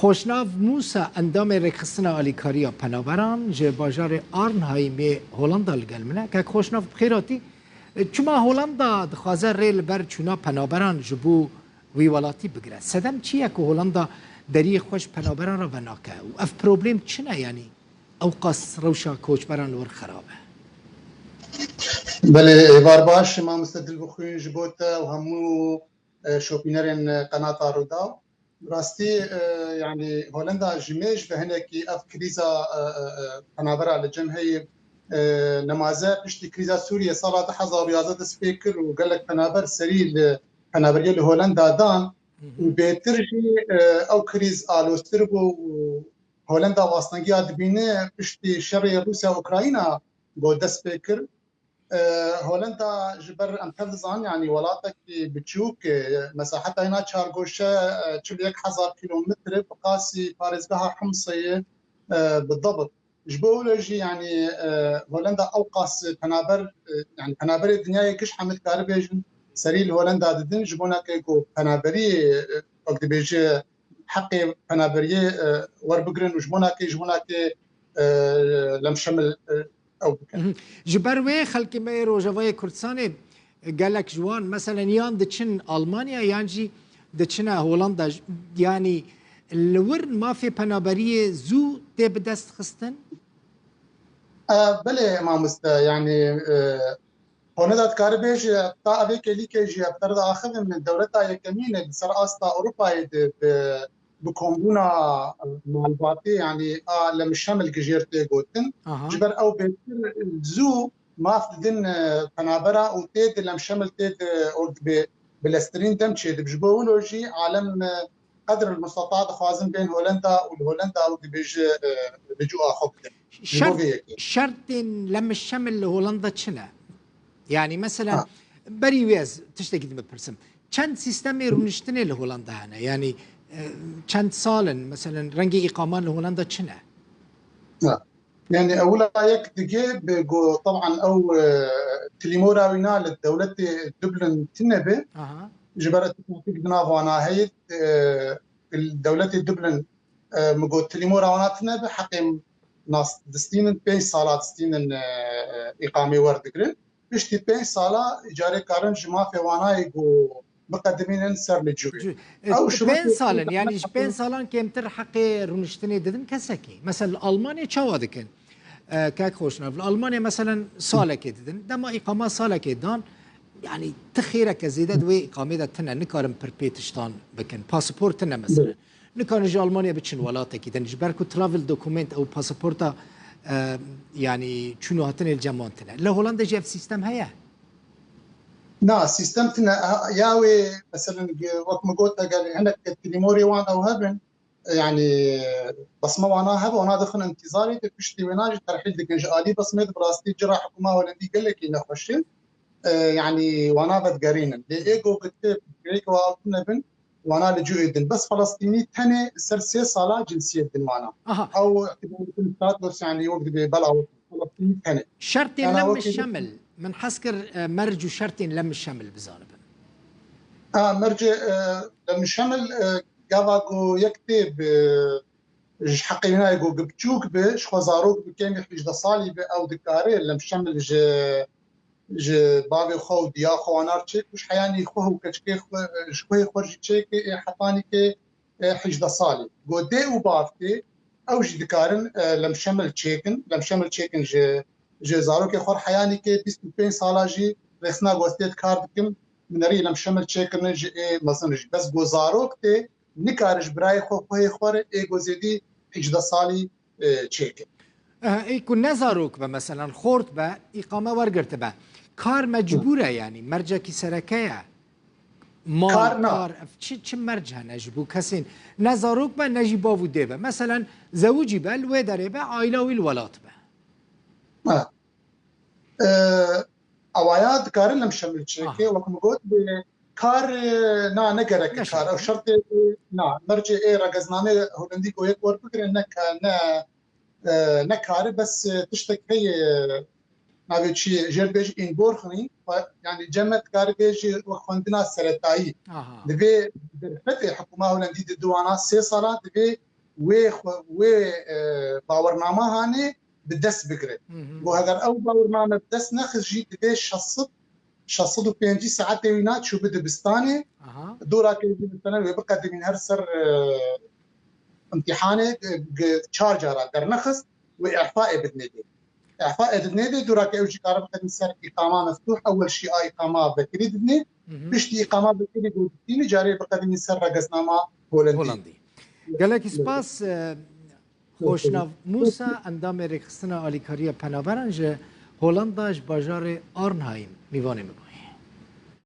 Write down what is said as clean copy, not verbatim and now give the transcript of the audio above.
خوشناف موسا اندام رکستنا آلیکاریا پنابران جه باجار آرنهایم هولندا لگل منه که خوشناف بخیراتی چما هولندا دخوازه ریل بر چونا پنابران جبو ویوالاتی بگره سدم چیه که هولندا دری خوش پنابران را بناکه و اف پروبلیم چنه یعنی او قص روشا کوچبران لور خرابه بله بار باش ما مستدل بخوین جبوت و همو شوپینرین قناة رودا راستی يعني هولندا جميج بهنكي اف كريزا پنابرا لجن هي نمازه بشتي كريزا سوريا صارت حظر رياضه سبيكر وقال لك پنابر سري پنابريه لهولندا دان وبيترجي او كريز الوستربو هولندا واستنجي ادبينه بشتي شر روسيا اوكرانيا بود سبيكر هولندا جبر ام تفزان يعني ولاتك بتشوك مساحتها هنا تشارجوشا تشليك 1000 كيلومتر بقاسي باريزها حمصيه بالضبط جبولوجي يعني هولندا اوقاس بنابر يعني بنابر الدنيا كش حمل كاربيجن سريل هولندا ددن جبونا كيكو بنابري وقت بيجي حقي بنابري وربقرن وجبونا كي لم شمل او جبر وی خلکی ما روجوای کردستان قالك جوان مثلا يان دچن المانيا يانجي دچن هولندا يعني الورن ما في بنابريه زو تي بدست خستن بله ما مست يعني هولندا كاربيج تا افيك اللي كيجي افترض اخذ من دولتها يكمين سر استا اوروبا بكومبونا مالباتي يعني لم الشمل كجيرتي قوتن جبر او بيتر زو ما فدن بنابرا وتيد لم شمل تيد بلسترين تمشي بجبولوجي عالم قدر المستطاع خوازن بين هولندا والهولندا او بيجو اخذ شرط لم الشمل لهولندا شنا يعني مثلا بري ويز تشتكي ببرسم كان سيستم رونشتني لهولندا هنا يعني چند سالن مثلا رنگی اقامه لهولندا چنه؟ يعني اولا يك دقي بقو طبعا او تليمورا وينا للدولة دبلن تنبه جبرت تقدنا وانا هي الدولة دبلن مقو تليمورا وانا تنبه حقيم ناس دستين 5 سالات دستين اقامه وردقرن بشتي 5 سالا اجاره كارن جما في وانا يقو مقدمين سر للجوي او بين سالن يعني بين سالن كمتر حقي رونشتني ددن كسكي مثلا المانيا تشاودكن كاك خوشنا في المانيا مثلا سالك ددن دما اقامه سالك دان يعني تخيرك زياده دوي اقامه تنا نكارم بربيتشتان بكن باسبورتنا مثلا نكان جا المانيا بتشن ولاتك دن جبركو ترافل دوكومنت او باسبورتا يعني شنو هاتن الجمانتنا لا هولندا جاب سيستم هيا نا سيستمتنا ياوي مثلا وقت ما قلت قال عندك تليموري وان او هبن يعني بصمه وانا هب وانا دخل انتظاري بشتي ويناج ترحيل دكنج الي بصمه براستي جرا حكومه هولندي قال لك انه خشين يعني وانا بتقرين ايجو كتب جريك وانا بن وانا لجويدن بس فلسطيني تاني سرسي صلاه جنسيه وانا او اعتبار يعني وقت ببلع فلسطيني تاني شرط لم الشمل من حسكر مرج شرط لم الشمل بزاربا مرج لم الشمل قاواقو يكتب حقي هنا يقول بتشوك بش خزاروك بكين يحج صالي او دكاري لم الشمل ج بابي خو ديا خوانار تشيك وش حياني خوه كشكي شكوي خرج تشيك حطاني كي حج صالي قودي وبافتي او ج دكارن لم شمل تشيكن ج زاروك خور حياني كي 25 سالاجي رسنا غوستيت كاردكم من ري لم شمل تشيكن ج مثلا بس غوزاروك تي نكارج براي خو خور اي غوزيدي حج صالي تشيكن يكون نزاروك مثلا خورت با اقامه ورقرت با كار مجبوره يعني مرجع كي سركيه مال كار چه مرجع نجبو كسين نزاروك با نجيبا وديبه مثلا زوجي با الودره با عائله والولات با اوایات کار لم شامل چيكي وكم قلت بكار نا نقرك كار او شرط نا مرجع اي رقزنامه هولندي كو يك ور فكر انك نكار بس تشتك هي ناوي شي جربيج ان بورخني يعني جمت كاربيج وخوندنا سرتاي دبي فتح حكومه هولندي دوانا 3 سالات دبي و باورنامه هاني بدست بقري وهذا او باورنامه بدست ناخذ جي دي شصد وبينجي ساعات وينات شو بده بستاني دورا كي مثلا بقدم من هرسر امتحانه تشارجر در نخس واعفاء بدندي اعفاء بدندي دورا كي وجي قرب قدم سر اقامه مفتوح اول شيء اقامه بكري بدني بشتي اقامه بكري بودتيني جاري بقدم سر رقصنامه هولندي قال لك سپاس خوشناو موسا اندام رخصنا آلیکاریا پناورنج هولنداش باجار آرنهایم میوانه